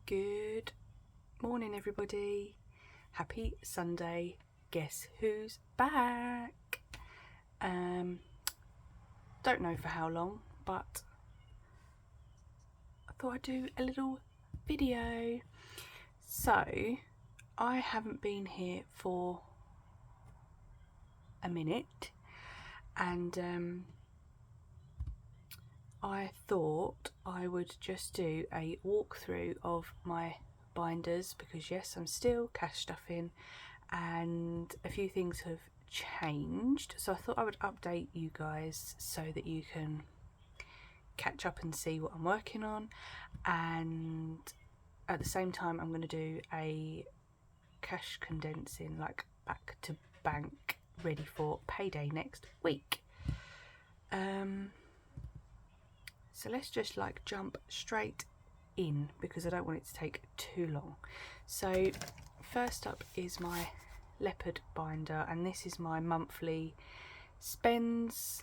Good morning, everybody. Happy Sunday. Guess who's back? Don't know for how long, but I thought I'd do a little video. So I haven't been here for a minute, and I thought I would just do a walkthrough of my binders because yes, I'm still cash stuffing and a few things have changed, so I thought I would update you guys so that you can catch up and see what I'm working on, and at the same time I'm going to do a cash condensing, like back to bank, ready for payday next week. So let's just like jump straight in because I don't want it to take too long. So first up is my leopard binder, and this is my monthly spends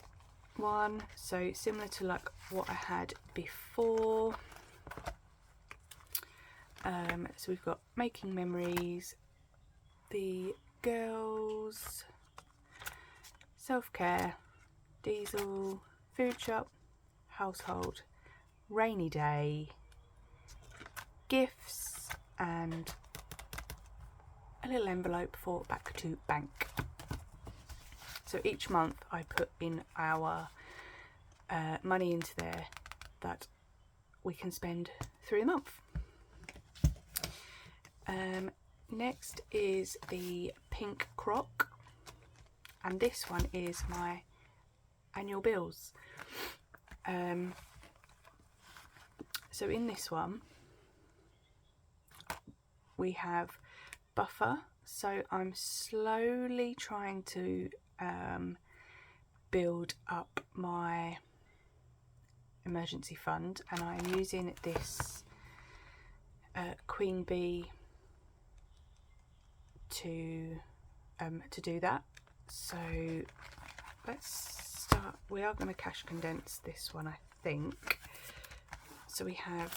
one, so similar to like what I had before. So we've got making memories, the girls, self-care, diesel, food shop, household, rainy day, gifts, and a little envelope for back to bank. So each month I put in our money into there that we can spend through the month. Next is the pink croc, and this one is my annual bills. So in this one we have buffer, so I'm slowly trying to build up my emergency fund, and I'm using this queen bee to do that. So let's start. We are going to cash condense this one, I think. So we have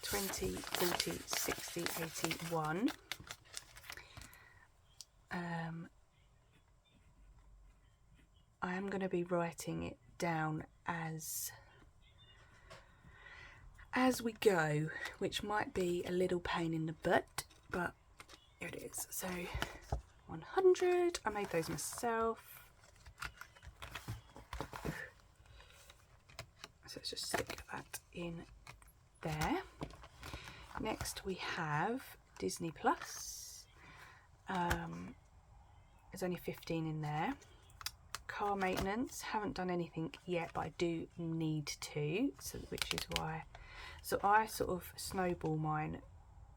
20, 40, 60, 81. I am going to be writing it down as we go, which might be a little pain in the butt, but here it is. So 100, I made those myself. So let's just stick that in there. Next we have Disney Plus. There's only 15 in there. Car maintenance, haven't done anything yet, but I do need to, so which is why. So I sort of snowball mine,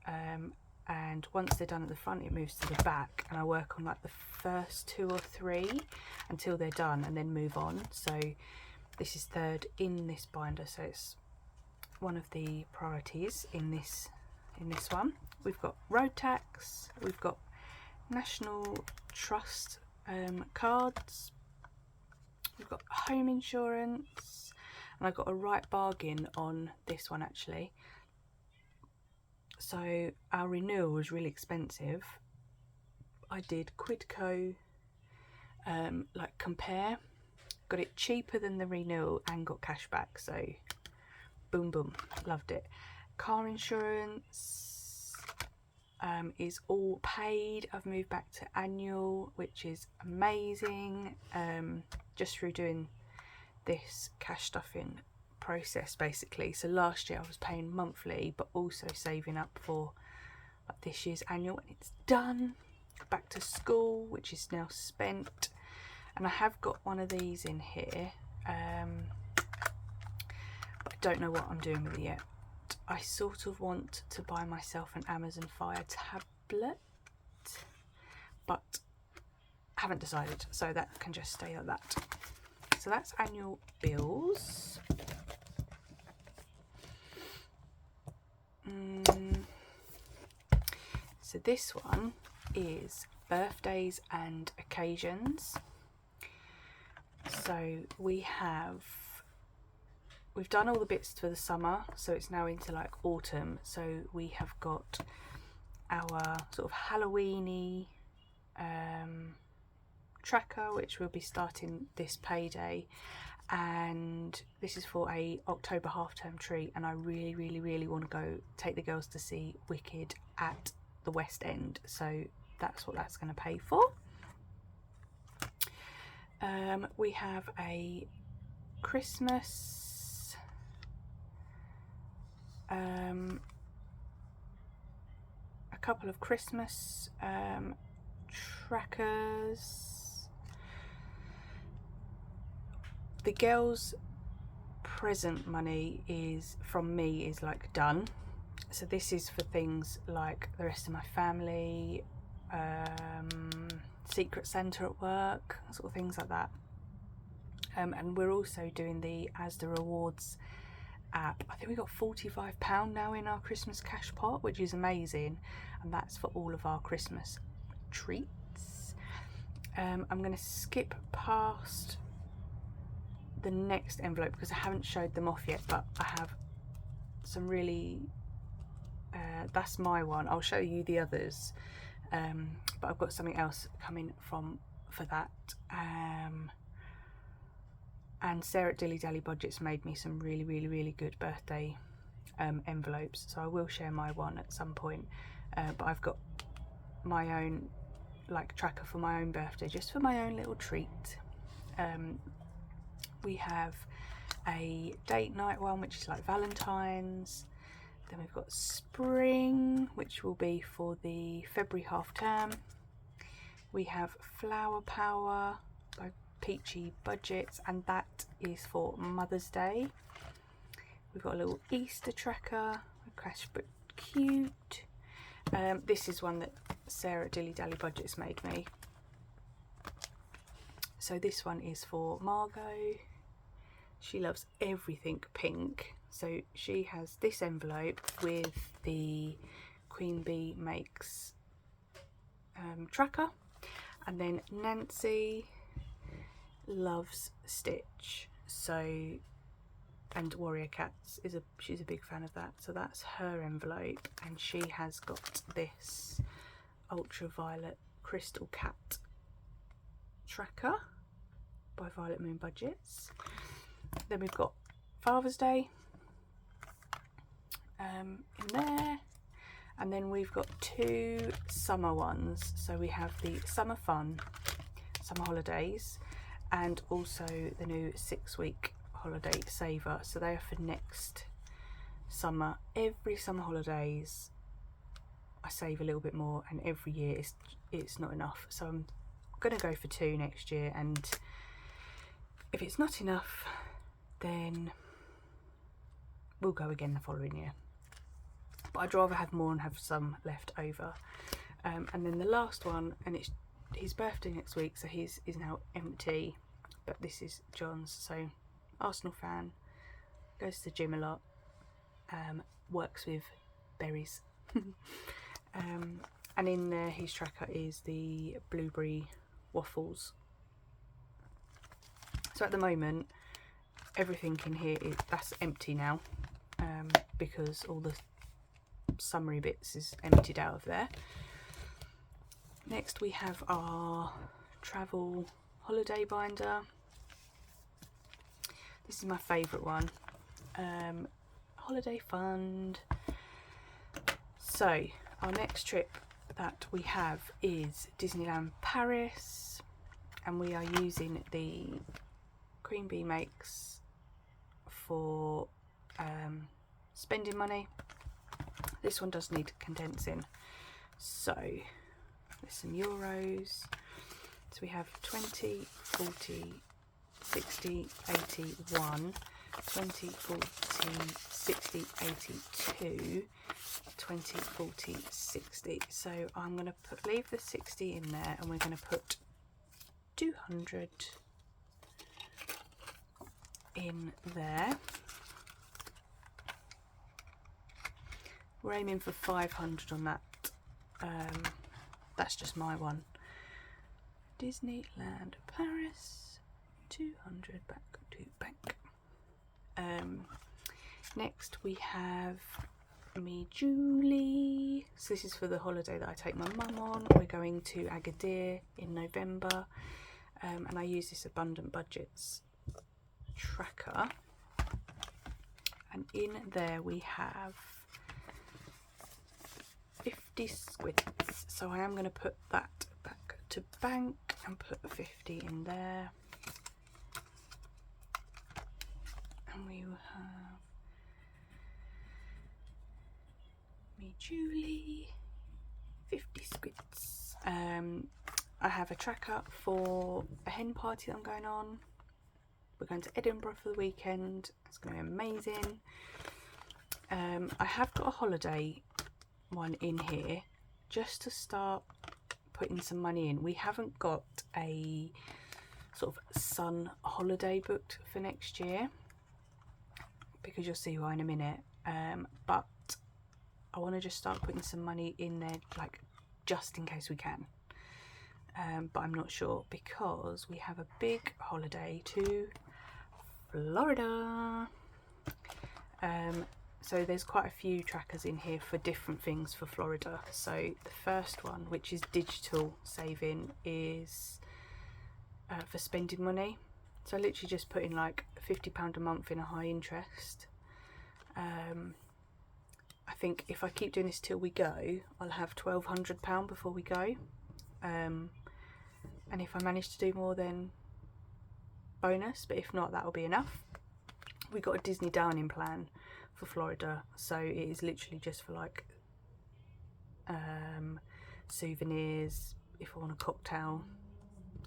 and once they're done at the front it moves to the back, and I work on like the first 2 or 3 until they're done and then move on. So this is third in this binder, so it's one of the priorities in this one. We've got road tax, we've got National Trust cards, we've got home insurance, and I got a right bargain on this one actually. So our renewal was really expensive. I did Quidco like compare, got it cheaper than the renewal and got cash back, so boom boom, loved it. Car insurance is all paid. I've moved back to annual, which is amazing, just through doing this cash stuffing process basically. So last year I was paying monthly but also saving up for like this year's annual, and it's done. Back to school, which is now spent, and I have got one of these in here, but I don't know what I'm doing with it yet. I sort of want to buy myself an Amazon Fire tablet, but haven't decided, so that can just stay like that. So that's annual bills. So this one is birthdays and occasions. So we have we've done all the bits for the summer, so it's now into like autumn. So we have got our sort of Halloweeny tracker, which will be starting this payday, and this is for a October half-term treat, and I really want to go take the girls to see Wicked at the West End, so that's what that's going to pay for. We have a Christmas a couple of Christmas trackers. The girls' present money is from me is like done, so this is for things like the rest of my family, Secret Santa at work, sort of things like that. And we're also doing the Asda Rewards app. I think we got £45 now in our Christmas cash pot, which is amazing, and that's for all of our Christmas treats. I'm going to skip past the next envelope because I haven't showed them off yet, but I have some really that's my one. I'll show you the others, but I've got something else coming for that. And Sarah at Dilly Dally Budgets made me some really good birthday envelopes, so I will share my one at some point, but I've got my own like tracker for my own birthday, just for my own little treat. We have a date night one, which is like Valentine's. Then we've got spring, which will be for the February half term. We have Flower Power by Peachy Budgets, and that is for Mother's Day. We've got a little Easter tracker, Crash But Cute. This is one that Sarah at Dilly Dally Budgets made me. So this one is for Margot. She loves everything pink, so she has this envelope with the Queen Bee Makes tracker, and then Nancy loves Stitch, so, and Warrior Cats she's a big fan of that, so that's her envelope, and she has got this ultraviolet crystal cat tracker by Violet Moon Budgets. Then we've got Father's Day in there, and then we've got two summer ones. So we have the Summer Fun, Summer Holidays, and also the new 6-week holiday saver. So they are for next summer. Every summer holidays I save a little bit more, and every year it's not enough, so I'm gonna go for 2 next year, and if it's not enough then we'll go again the following year, but I'd rather have more and have some left over. And then the last one, and it's his birthday next week, so his is now empty, but this is John's. So Arsenal fan, goes to the gym a lot, works with berries. And in there his tracker is the blueberry waffles. So at the moment everything in here that's empty now, because all the summary bits is emptied out of there. Next we have our travel holiday binder. This is my favourite one, holiday fund. So our next trip that we have is Disneyland Paris, and we are using the Queen Bee Makes for spending money. This one does need condensing, so there's some euros. So we have 20, 40, 60, 81, 20, 40, 60, 82, 20, 40, 60. So I'm going to leave the 60 in there, and we're going to put 200 in there. We're aiming for 500 on that. That's just my one. Disneyland Paris, 200 back to bank. Next we have me Julie. So this is for the holiday that I take my mum on. We're going to Agadir in November, and I use this Abundant Budgets tracker, and in there we have 50 squids. So I am going to put that back to bank and put a 50 in there, and we will have me Julie 50 squids. I have a tracker for a hen party that I'm going on. We're going to Edinburgh for the weekend. It's going to be amazing. I have got a holiday one in here just to start putting some money in. We haven't got a sort of sun holiday booked for next year, because you'll see why in a minute, but I want to just start putting some money in there, like just in case we can, but I'm not sure, because we have a big holiday to Florida. So there's quite a few trackers in here for different things for Florida. So the first one, which is digital saving, is for spending money. So I literally just put in like £50 a month in a high interest. I think if I keep doing this till we go, I'll have £1,200 before we go. And if I manage to do more, then bonus, but if not, that'll be enough. We got a Disney Downing plan for Florida, so it is literally just for like souvenirs, if I want a cocktail,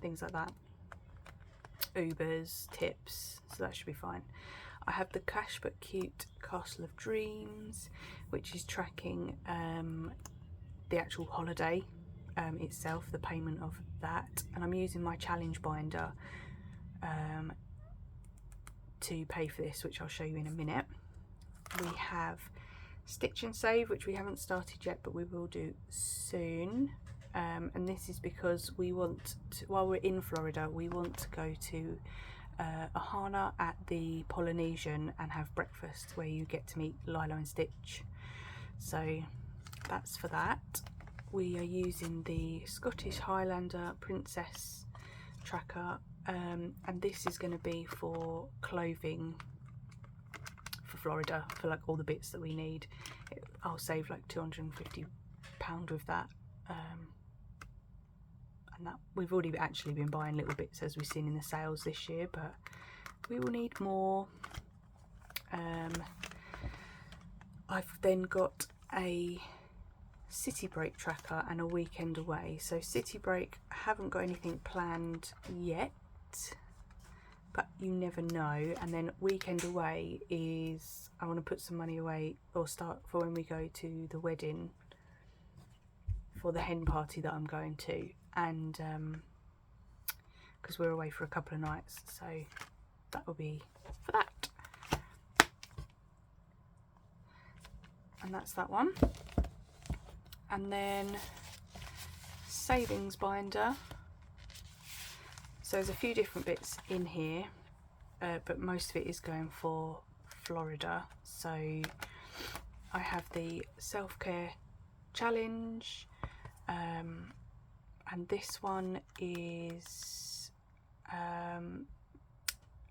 things like that, Ubers, tips, so that should be fine. I have the Cash But Cute Castle of Dreams, which is tracking the actual holiday itself, the payment of that, and I'm using my challenge binder to pay for this, which I'll show you in a minute. We have Stitch and Save, which we haven't started yet, but we will do soon, and this is because we want to, while we're in Florida, we want to go to Ahana at the Polynesian and have breakfast where you get to meet Lilo and Stitch, so that's for that. We are using the Scottish Highlander Princess tracker, and this is going to be for clothing for Florida, for like all the bits that we need. I'll save like £250 with that, and that we've already actually been buying little bits as we've seen in the sales this year, but we will need more. I've then got a city break tracker and a weekend away. So city break, I haven't got anything planned yet, but you never know. And then weekend away is, I want to put some money away or start for when we go to the wedding for the hen party that I'm going to, and because we're away for a couple of nights, so that will be for that. And that's that one. And then savings binder. So there's a few different bits in here, but most of it is going for Florida. So I have the self-care challenge, and this one is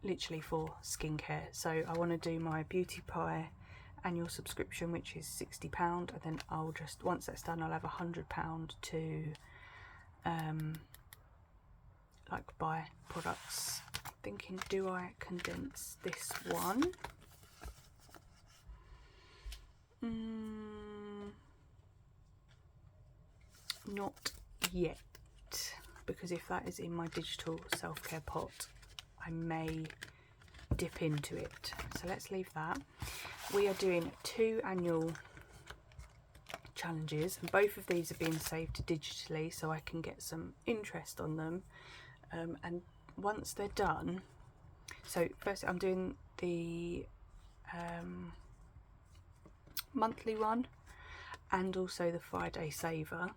literally for skincare. So I want to do my Beauty Pie annual subscription, which is £60, and then I'll just, once that's done, I'll have £100 to like buy products. I'm thinking, do I condense this one? Not yet, because if that is in my digital self-care pot, I may dip into it, so let's leave that. We are doing 2 annual challenges, and both of these are being saved digitally so I can get some interest on them, and once they're done, so first I'm doing the monthly one and also the Friday saver.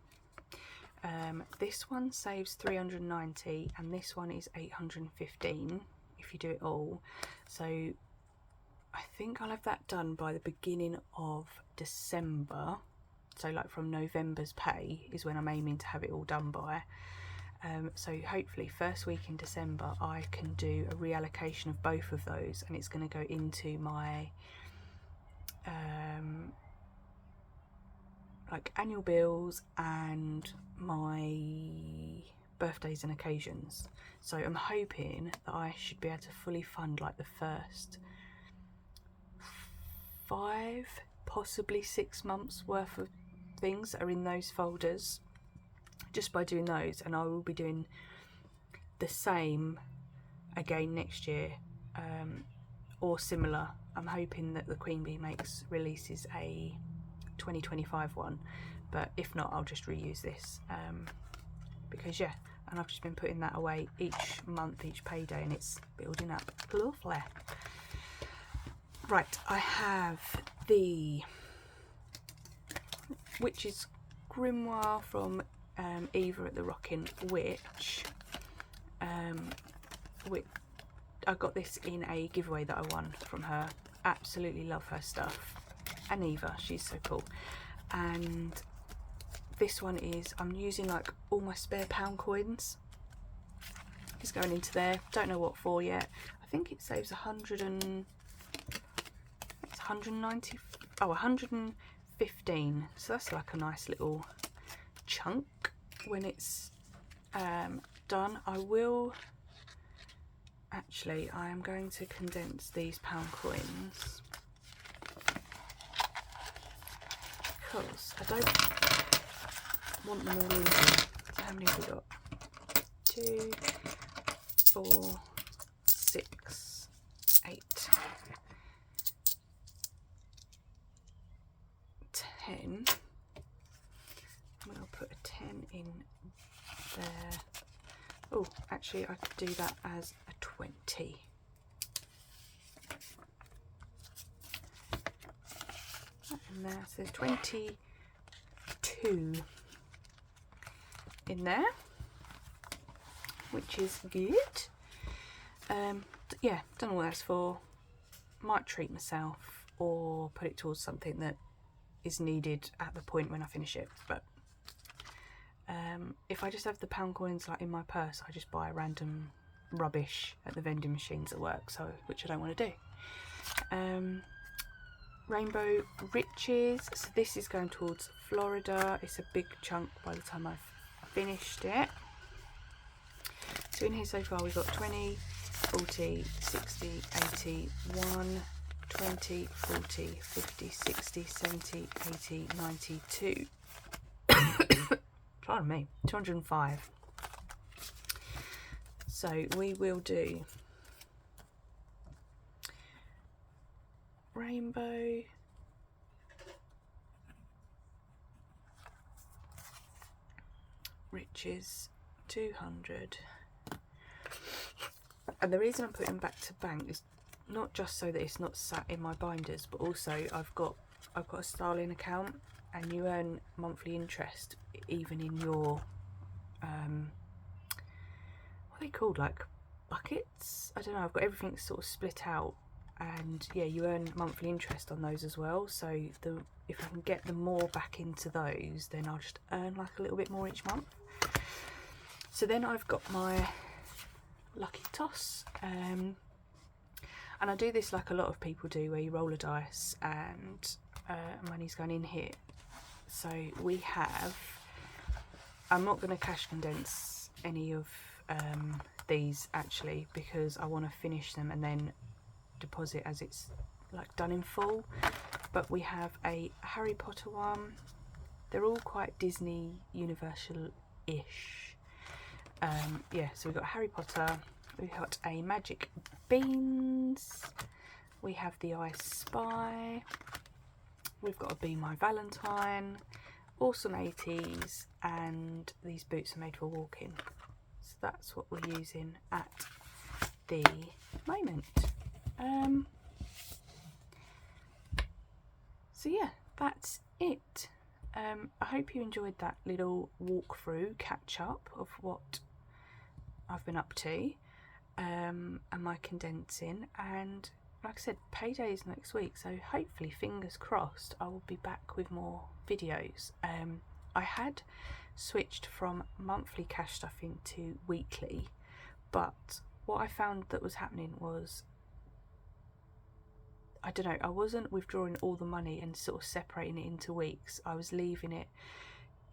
This one saves 390 and this one is 815 if you do it all. So I think I'll have that done by the beginning of December. So like from November's pay is when I'm aiming to have it all done by. So hopefully first week in December I can do a reallocation of both of those, and it's going to go into my like annual bills and my birthdays and occasions. So I'm hoping that I should be able to fully fund like the first 5, possibly 6 months worth of things that are in those folders just by doing those, and I will be doing the same again next year, or similar. I'm hoping that the Queen Bee Makes releases a 2025 one, but if not I'll just reuse this, because yeah, and I've just been putting that away each month, each payday, and it's building up. Lovely. Right, I have the Witch's Grimoire from Eva at the Rockin' Witch. I got this in a giveaway that I won from her. Absolutely love her stuff. And Eva, she's so cool. And this one is, I'm using like all my spare pound coins. It's going into there. Don't know what for yet. I think it saves 115. So that's like a nice little chunk when it's done. I am going to condense these pound coins because I don't want them all in here. So how many have we got? 2, 4, 6, 8, 10. I'm going to put a 10 in there. Oh, actually I could do that as a 20. And there, so there's 22 in there, which is good. Yeah, don't know what that's for. Might treat myself or put it towards something that is needed at the point when I finish it, but if I just have the pound coins like in my purse, I just buy random rubbish at the vending machines at work, so which I don't want to do. Rainbow Riches, so this is going towards Florida. It's a big chunk by the time I've finished it. So in here so far we've got 20, 40, 60, 80, 1, 20, 40, 50, 60, 70, 80, 92. Pardon me, 205. So we will do Rainbow, Riches, 200. And the reason I'm putting back to bank is not just so that it's not sat in my binders, but also I've got a Starling account, and you earn monthly interest even in your what are they called, like buckets? I don't know, I've got everything sort of split out, and yeah, you earn monthly interest on those as well. So if I can get the more back into those, then I'll just earn like a little bit more each month. So then I've got my lucky toss, and I do this like a lot of people do, where you roll a dice and money's going in here. So we have, I'm not going to cash condense any of these actually, because I want to finish them and then deposit as it's like done in full. But we have a Harry Potter one. They're all quite Disney Universal-ish. Yeah, so we've got Harry Potter, we've got a Magic Beans, we have the I Spy, we've got a Be My Valentine, Awesome 80s, and these boots are made for walking. So that's what we're using at the moment. So yeah, that's it. I hope you enjoyed that little walkthrough catch up of what I've been up to, and my condensing, and like I said, payday is next week, so hopefully, fingers crossed, I will be back with more videos. I had switched from monthly cash stuffing to weekly, but what I found that was happening was, I don't know, I wasn't withdrawing all the money and sort of separating it into weeks. I was leaving it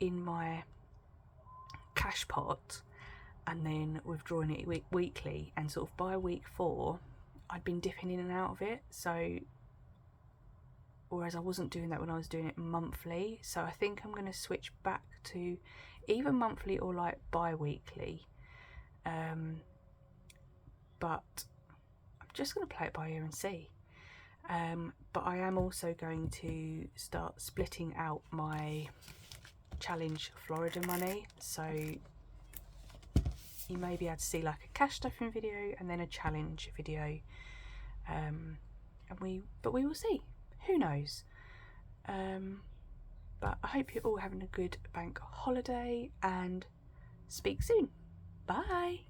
in my cash pot and then withdrawing it weekly, and sort of by week 4 I'd been dipping in and out of it. So whereas I wasn't doing that when I was doing it monthly, so I think I'm going to switch back to either monthly or like bi-weekly, but I'm just going to play it by ear and see. But I am also going to start splitting out my challenge Florida money, so you may be able to see like a cash stuffing video and then a challenge video, but we will see. Who knows? But I hope you're all having a good bank holiday, and speak soon. Bye.